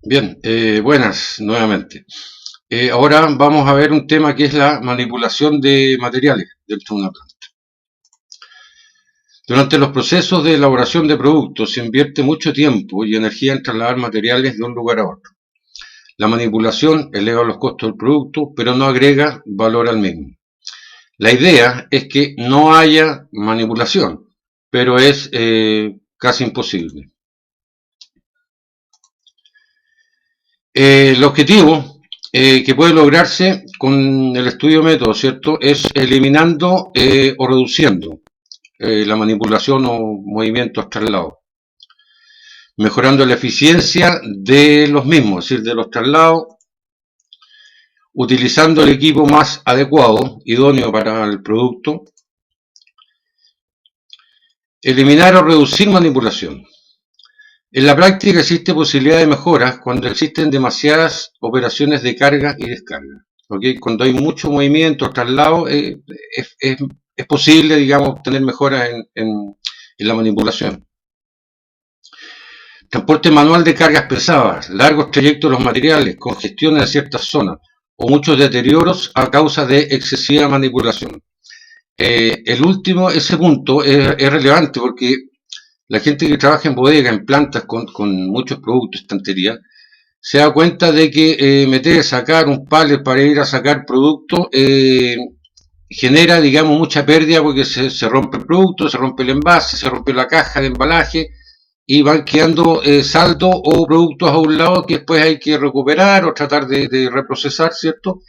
Bien, buenas nuevamente. Ahora vamos a ver un tema que es la manipulación de materiales dentro de una planta. Durante los procesos de elaboración de productos se invierte mucho tiempo y energía en trasladar materiales de un lugar a otro. La manipulación eleva los costos del producto, pero no agrega valor al mismo. La idea es que no haya manipulación, pero es casi imposible. El objetivo que puede lograrse con el estudio método, ¿cierto? Es eliminando o reduciendo la manipulación o movimientos traslados, mejorando la eficiencia de los mismos, es decir, de los traslados, utilizando el equipo más adecuado, idóneo para el producto, eliminar o reducir manipulación. En la práctica existe posibilidad de mejoras cuando existen demasiadas operaciones de carga y descarga. ¿Okay? Cuando hay mucho movimiento, traslado, es posible, digamos, tener mejoras en la manipulación. Transporte manual de cargas pesadas, largos trayectos de los materiales, congestiones de ciertas zonas o muchos deterioros a causa de excesiva manipulación. Ese punto es relevante porque la gente que trabaja en bodega, en plantas con muchos productos, estantería, se da cuenta de que meter, sacar un pallet para ir a sacar producto genera, digamos, mucha pérdida porque se rompe el producto, se rompe el envase, se rompe la caja de embalaje y van quedando saldo o productos a un lado que después hay que recuperar o tratar de reprocesar, ¿cierto?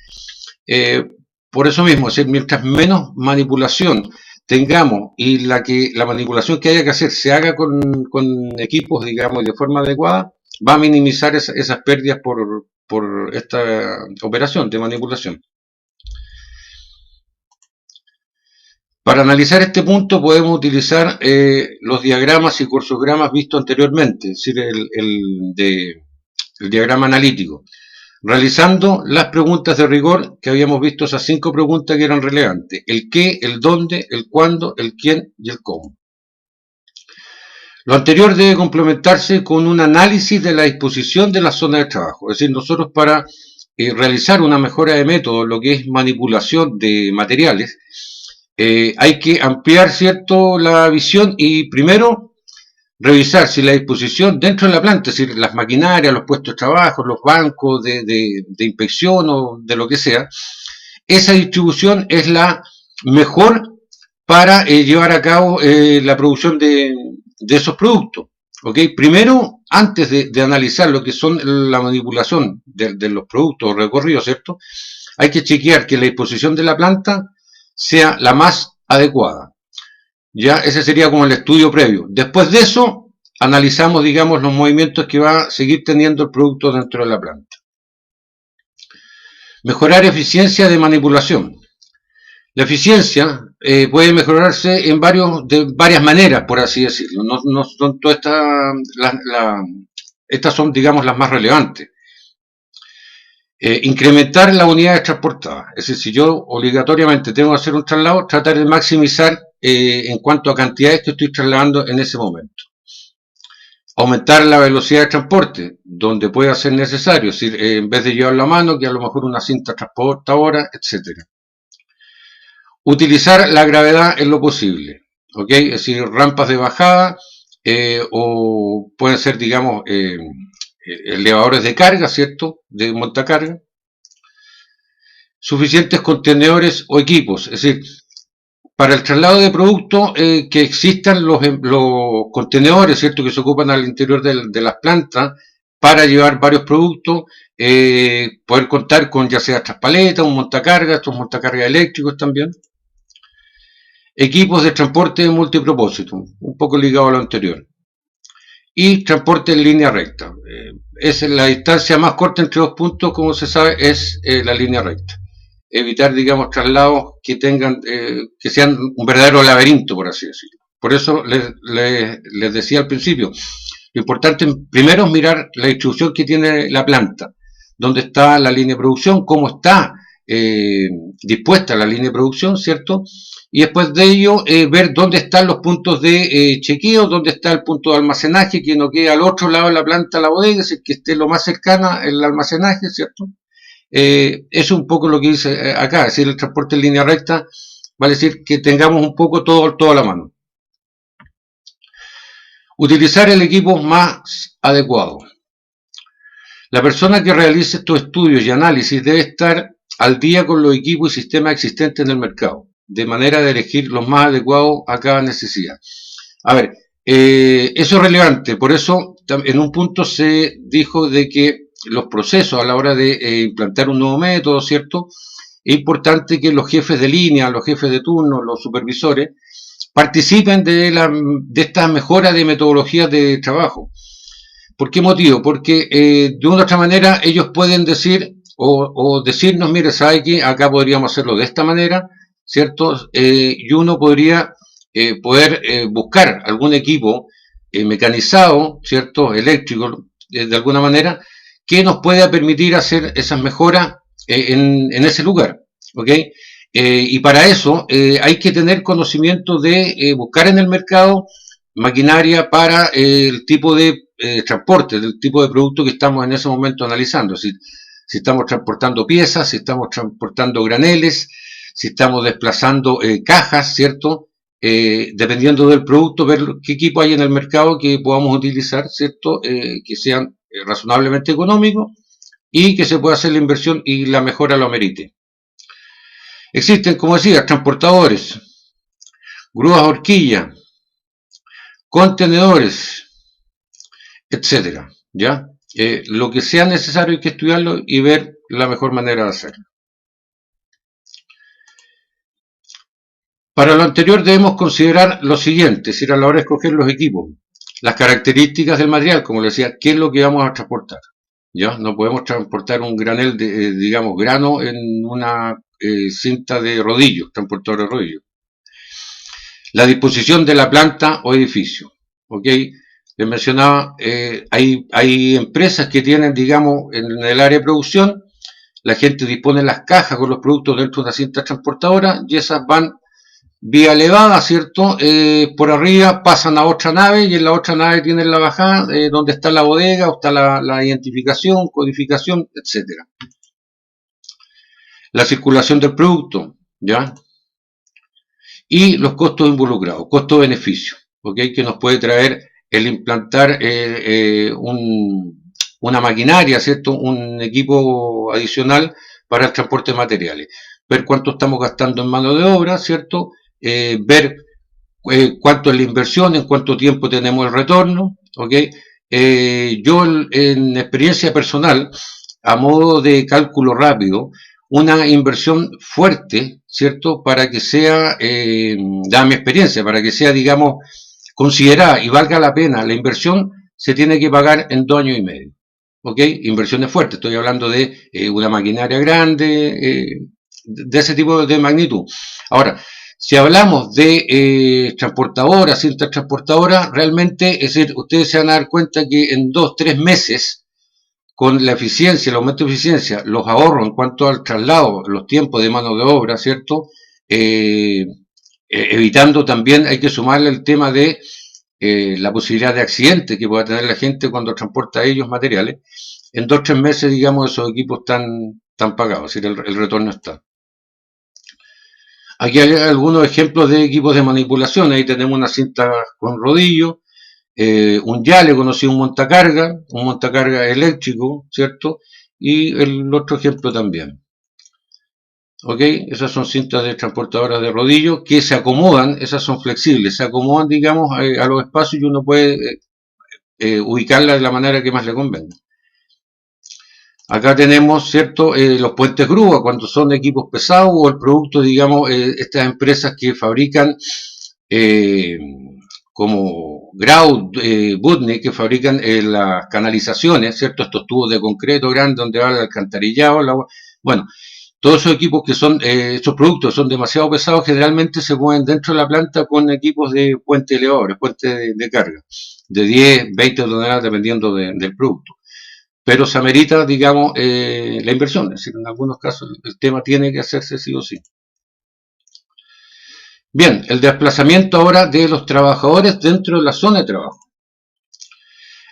Eh, por eso mismo, es decir, mientras menos manipulación tengamos y la manipulación que haya que hacer se haga con equipos, digamos, y de forma adecuada, va a minimizar esas pérdidas por esta operación de manipulación. Para analizar este punto podemos utilizar los diagramas y cursogramas vistos anteriormente, es decir, el diagrama analítico, realizando las preguntas de rigor que habíamos visto, esas 5 preguntas que eran relevantes: el qué, el dónde, el cuándo, el quién y el cómo. Lo anterior debe complementarse con un análisis de la disposición de la zona de trabajo, es decir, nosotros para realizar una mejora de método, lo que es manipulación de materiales, hay que ampliar, ¿cierto?, la visión y primero revisar si la disposición dentro de la planta, es decir, las maquinarias, los puestos de trabajo, los bancos de inspección o de lo que sea, esa distribución es la mejor para llevar a cabo la producción de esos productos. ¿Okay? Primero, antes de analizar lo que son la manipulación de los productos recorridos, ¿cierto? Hay que chequear que la disposición de la planta sea la más adecuada. Ya, ese sería como el estudio previo. Después de eso, analizamos, digamos, los movimientos que va a seguir teniendo el producto dentro de la planta. Mejorar eficiencia de manipulación. La eficiencia puede mejorarse de varias maneras, por así decirlo. No son todas estas son, digamos, las más relevantes. Incrementar las unidades transportadas. Es decir, si yo obligatoriamente tengo que hacer un traslado, tratar de maximizar en cuanto a cantidades que estoy trasladando en ese momento. Aumentar la velocidad de transporte, donde pueda ser necesario, es decir, en vez de llevarlo a mano, que a lo mejor una cinta transportadora, etc. Utilizar la gravedad en lo posible, ¿ok? Es decir, rampas de bajada o pueden ser, digamos, elevadores de carga, ¿cierto? De montacarga. Suficientes contenedores o equipos, es decir, para el traslado de productos que existan los contenedores, ¿cierto? Que se ocupan al interior de las plantas para llevar varios productos, poder contar con ya sea traspaletas, un montacargas, estos montacargas eléctricos también. Equipos de transporte multipropósito, un poco ligado a lo anterior. Y transporte en línea recta. Es la distancia más corta entre dos puntos, como se sabe, es la línea recta. Evitar, digamos, traslados que tengan, que sean un verdadero laberinto, por así decirlo. Por eso les decía al principio, lo importante primero es mirar la distribución que tiene la planta, dónde está la línea de producción, cómo está dispuesta la línea de producción, ¿cierto? Y después de ello, ver dónde están los puntos de chequeo, dónde está el punto de almacenaje, que no quede al otro lado de la planta la bodega, es decir, que esté lo más cercana el almacenaje, ¿cierto? Eso es un poco lo que dice acá, es decir, el transporte en línea recta, vale decir que tengamos un poco todo a la mano. Utilizar el equipo más adecuado. La persona que realice estos estudios y análisis debe estar al día con los equipos y sistemas existentes en el mercado, de manera de elegir los más adecuados a cada necesidad. A ver, eso es relevante, por eso en un punto se dijo de que los procesos a la hora de implantar un nuevo método, ¿cierto? Es importante que los jefes de línea, los jefes de turno, los supervisores, participen de esta mejora de metodologías de trabajo. ¿Por qué motivo? Porque de una u otra manera ellos pueden decir o decirnos, mire, ¿sabe qué? Acá podríamos hacerlo de esta manera, ¿cierto? Y uno podría poder buscar algún equipo mecanizado, ¿cierto? Eléctrico, de alguna manera, que nos pueda permitir hacer esas mejoras en ese lugar, ¿ok? Y para eso hay que tener conocimiento de buscar en el mercado maquinaria para el tipo de transporte, del tipo de producto que estamos en ese momento analizando. Si estamos transportando piezas, si estamos transportando graneles, si estamos desplazando cajas, ¿cierto? Dependiendo del producto, ver qué equipo hay en el mercado que podamos utilizar, ¿cierto? Que sean razonablemente económicos y que se pueda hacer la inversión y la mejora lo amerite. Existen, como decía, transportadores, grúas horquilla, contenedores, etcétera, ¿ya? Lo que sea necesario hay que estudiarlo y ver la mejor manera de hacerlo. Para lo anterior debemos considerar lo siguiente, es decir, a la hora de escoger los equipos, las características del material, como les decía, qué es lo que vamos a transportar, ¿ya? No podemos transportar un granel, digamos, grano en una cinta de rodillos, transportador de rodillos. La disposición de la planta o edificio, ¿ok? Les mencionaba, hay empresas que tienen, digamos, en el área de producción, la gente dispone las cajas con los productos dentro de una cinta transportadora y esas van vía elevada, ¿cierto? Por arriba pasan a otra nave y en la otra nave tienen la bajada, donde está la bodega, o está la identificación, codificación, etcétera. La circulación del producto, ¿ya? Y los costos involucrados, costo-beneficio, ¿ok? Que nos puede traer el implantar una maquinaria, ¿cierto? Un equipo adicional para el transporte de materiales. Ver cuánto estamos gastando en mano de obra, ¿cierto? Ver cuánto es la inversión, en cuánto tiempo tenemos el retorno, ¿ok? Yo en experiencia personal, a modo de cálculo rápido, una inversión fuerte, ¿cierto? Para que sea, da mi experiencia, para que sea, digamos, considerada y valga la pena la inversión, se tiene que pagar en 2 años y medio. ¿Ok? Inversiones fuertes, estoy hablando de una maquinaria grande, de ese tipo de magnitud. Ahora, si hablamos de transportadoras, cintas transportadoras, realmente, es decir, ustedes se van a dar cuenta que en 2-3 meses, con la eficiencia, el aumento de eficiencia, los ahorros en cuanto al traslado, los tiempos de mano de obra, ¿cierto? Evitando también, hay que sumarle el tema de la posibilidad de accidente que pueda tener la gente cuando transporta ellos materiales. En 2-3 meses, digamos, esos equipos están pagados, es decir, el retorno está. Aquí hay algunos ejemplos de equipos de manipulación. Ahí tenemos una cinta con rodillo, un yale conocido, un montacarga eléctrico, ¿cierto? Y el otro ejemplo también. ¿Ok? Esas son cintas de transportadoras de rodillo que se acomodan, esas son flexibles, se acomodan, digamos, a los espacios y uno puede ubicarlas de la manera que más le convenga. Acá tenemos, ¿cierto?, los puentes grúa, cuando son equipos pesados o el producto, digamos, estas empresas que fabrican como Grau, Butney, que fabrican las canalizaciones, ¿cierto?, estos tubos de concreto grandes donde va el alcantarillado, bueno, todos esos equipos que son, estos productos son demasiado pesados, generalmente se mueven dentro de la planta con equipos de puente elevadores, puente de carga, de 10, 20 toneladas dependiendo del producto. pero se amerita, digamos, la inversión. Es decir, en algunos casos el tema tiene que hacerse sí o sí. Bien, el desplazamiento ahora de los trabajadores dentro de la zona de trabajo.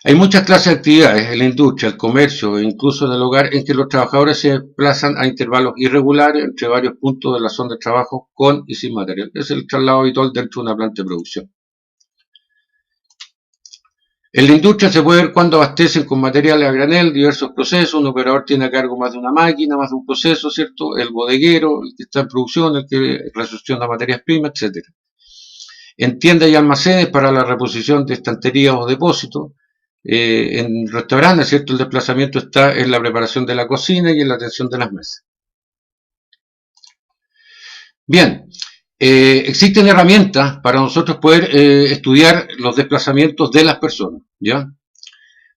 Hay muchas clases de actividades en la industria, el comercio e incluso en el hogar en que los trabajadores se desplazan a intervalos irregulares entre varios puntos de la zona de trabajo con y sin material. Es el traslado habitual dentro de una planta de producción. En la industria se puede ver cuando abastecen con materiales a granel diversos procesos. Un operador tiene a cargo más de una máquina, más de un proceso, ¿cierto? El bodeguero, el que está en producción, el que recepciona materias primas, etc. En tiendas y almacenes para la reposición de estanterías o depósitos. En restaurantes, ¿cierto? El desplazamiento está en la preparación de la cocina y en la atención de las mesas. Bien, existen herramientas para nosotros poder estudiar los desplazamientos de las personas, ¿ya?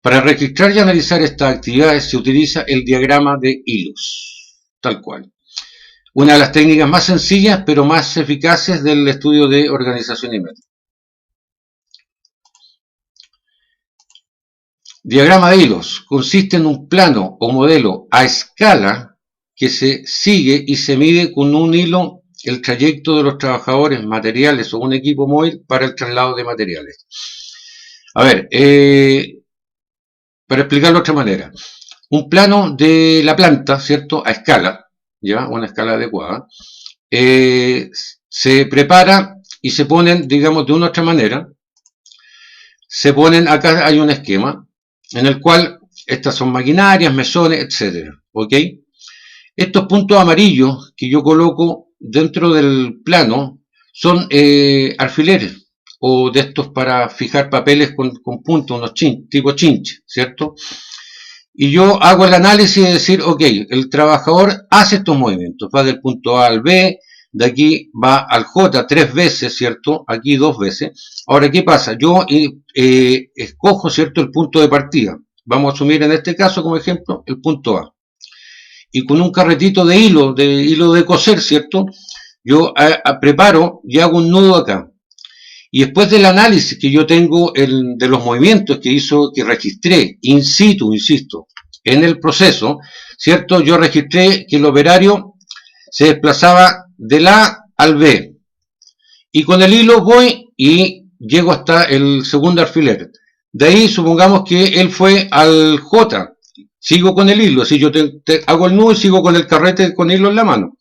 Para registrar y analizar estas actividades se utiliza el diagrama de hilos, tal cual. Una de las técnicas más sencillas pero más eficaces del estudio de organización y método. Diagrama de hilos consiste en un plano o modelo a escala que se sigue y se mide con un hilo el trayecto de los trabajadores, materiales o un equipo móvil para el traslado de materiales. A ver, para explicarlo de otra manera, un plano de la planta, ¿cierto? A escala, ¿ya? Una escala adecuada, se prepara y se ponen, digamos, de una u otra manera, se ponen, acá hay un esquema, en el cual estas son maquinarias, mesones, etcétera, ¿ok? Estos puntos amarillos que yo coloco dentro del plano son alfileres o de estos para fijar papeles con puntos, unos tipo chinche, ¿cierto? Y yo hago el análisis de decir, ok, el trabajador hace estos movimientos, va del punto A al B, de aquí va al J 3 veces, ¿cierto? Aquí 2 veces. Ahora, ¿qué pasa? Yo escojo, ¿cierto?, el punto de partida. Vamos a asumir en este caso como ejemplo el punto A. Y con un carretito de hilo de coser, ¿cierto? Yo preparo y hago un nudo acá. Y después del análisis que yo tengo de los movimientos que registré in situ, insisto, en el proceso, ¿cierto? Yo registré que el operario se desplazaba del A al B. Y con el hilo voy y llego hasta el segundo alfiler. De ahí supongamos que él fue al J. Sigo con el hilo, si yo hago el nudo y sigo con el carrete con hilo en la mano.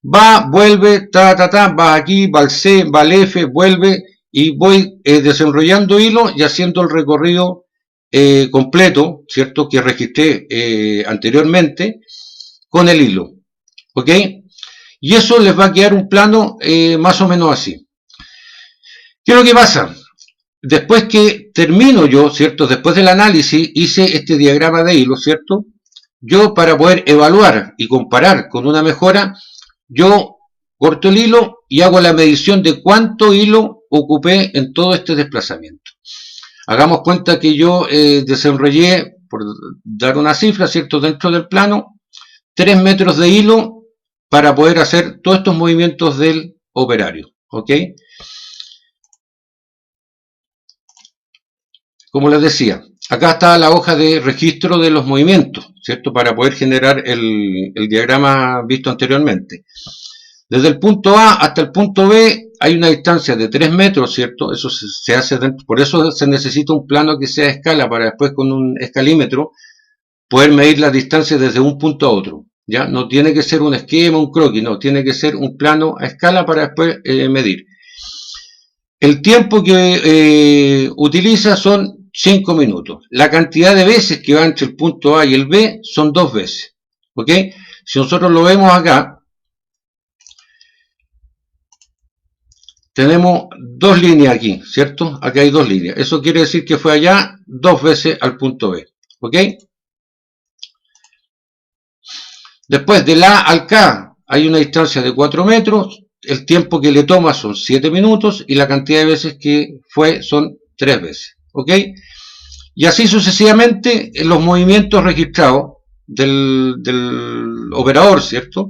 Va, vuelve, va aquí, va al C, va al F, vuelve y voy desenrollando hilo y haciendo el recorrido completo, ¿cierto? Que registré anteriormente con el hilo, ¿ok? Y eso les va a quedar un plano más o menos así. ¿Qué es lo que pasa? Después que termino yo, ¿cierto? Después del análisis hice este diagrama de hilo, ¿cierto? Yo para poder evaluar y comparar con una mejora, yo corto el hilo y hago la medición de cuánto hilo ocupé en todo este desplazamiento. Hagamos cuenta que yo desenrollé, por dar una cifra, ¿cierto?, dentro del plano, 3 metros de hilo para poder hacer todos estos movimientos del operario, ¿ok? Como les decía, acá está la hoja de registro de los movimientos, ¿cierto?, para poder generar el diagrama visto anteriormente. Desde el punto A hasta el punto B hay una distancia de 3 metros, ¿cierto? Eso se hace dentro, por eso se necesita un plano que sea a escala para después con un escalímetro poder medir las distancias desde un punto a otro, ¿ya? No tiene que ser un esquema, un croquis, no, tiene que ser un plano a escala para después medir. El tiempo que utiliza son 5 minutos. La cantidad de veces que va entre el punto A y el B son 2 veces, ¿ok? Si nosotros lo vemos acá, tenemos 2 líneas aquí, ¿cierto? Aquí hay 2 líneas. Eso quiere decir que fue allá 2 veces al punto B, ¿ok? Después del A al K hay una distancia de 4 metros, el tiempo que le toma son 7 minutos y la cantidad de veces que fue son 3 veces, ¿ok? Y así sucesivamente en los movimientos registrados del operador, ¿cierto?,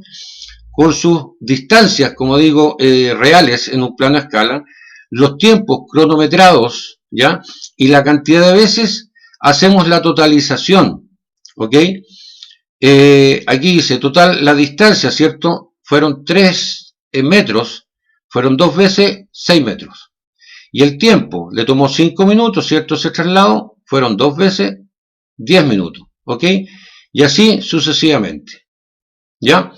con sus distancias, como digo, reales en un plano a escala, los tiempos cronometrados, ¿ya?, y la cantidad de veces, hacemos la totalización ¿ok? Aquí dice, total, la distancia, ¿cierto? Fueron 3 metros, fueron 2 veces 6 metros. Y el tiempo, le tomó 5 minutos, ¿cierto? Ese traslado, fueron 2 veces 10 minutos, ¿ok? Y así sucesivamente, ¿ya?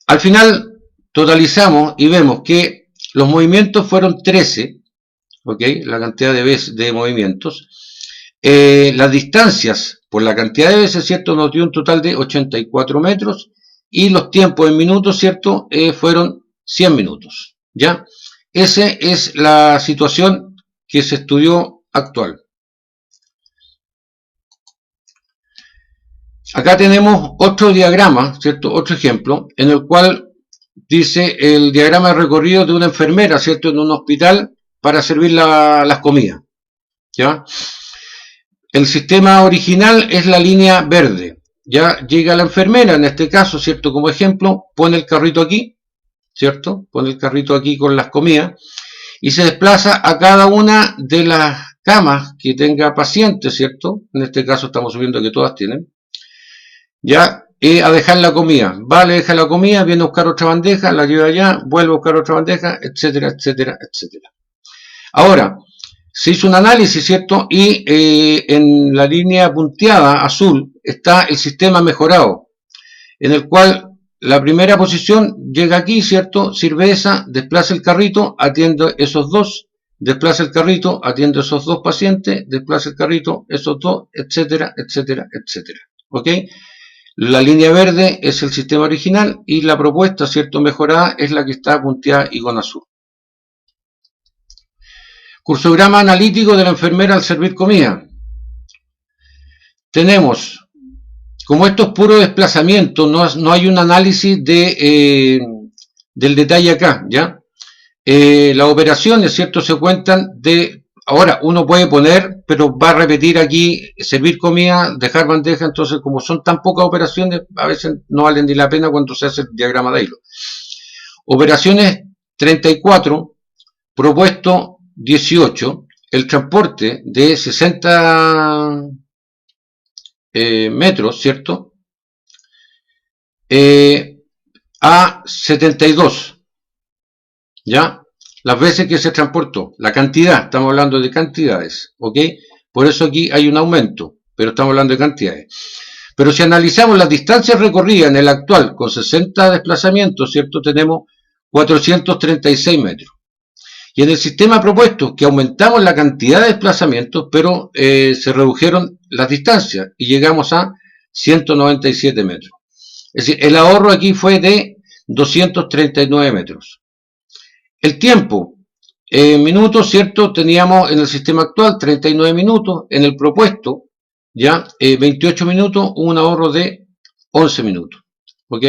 Al final, totalizamos y vemos que los movimientos fueron 13, ¿ok? La cantidad de veces de movimientos. Las distancias por la cantidad de veces, ¿cierto? Nos dio un total de 84 metros y los tiempos en minutos, ¿cierto? Fueron 100 minutos, ¿ya? Esa es la situación que se estudió actual. Acá tenemos otro diagrama, ¿cierto? Otro ejemplo, en el cual dice el diagrama de recorrido de una enfermera, ¿cierto? En un hospital para servir las comidas, ¿ya? El sistema original es la línea verde. Ya llega la enfermera, en este caso, ¿cierto? Como ejemplo, pone el carrito aquí, ¿cierto? Pone el carrito aquí con las comidas y se desplaza a cada una de las camas que tenga pacientes, ¿cierto? En este caso estamos subiendo que todas tienen. Ya, a dejar la comida. Va, le deja la comida, viene a buscar otra bandeja, la lleva allá, vuelve a buscar otra bandeja, etcétera, etcétera, etcétera. Ahora, se hizo un análisis, ¿cierto? Y en la línea punteada azul está el sistema mejorado, en el cual la primera posición llega aquí, ¿cierto? Sirve esa, desplaza el carrito, atiende esos dos, desplaza el carrito, atiende esos dos pacientes, desplaza el carrito, esos dos, etcétera, etcétera, etcétera. ¿Ok? La línea verde es el sistema original y la propuesta, ¿cierto? Mejorada es la que está punteada y con azul. Cursograma analítico de la enfermera al servir comida. Tenemos, como esto es puro desplazamiento, no hay un análisis del detalle acá, ¿ya? Las operaciones, ¿cierto? Se cuentan de... Ahora, uno puede poner, pero va a repetir aquí, servir comida, dejar bandeja, entonces como son tan pocas operaciones, a veces no valen ni la pena cuando se hace el diagrama de hilo. Operaciones 34, propuesto 18, el transporte de 60 metros, ¿cierto? A 72, ¿ya? Las veces que se transportó, la cantidad, estamos hablando de cantidades, ¿ok? Por eso aquí hay un aumento, pero estamos hablando de cantidades. Pero si analizamos las distancias recorridas en el actual, con 60 desplazamientos, ¿cierto? Tenemos 436 metros. Y en el sistema propuesto, que aumentamos la cantidad de desplazamientos, pero se redujeron las distancias y llegamos a 197 metros. Es decir, el ahorro aquí fue de 239 metros. El tiempo, en minutos, ¿cierto? Teníamos en el sistema actual 39 minutos, en el propuesto, ya 28 minutos, un ahorro de 11 minutos. ¿Ok?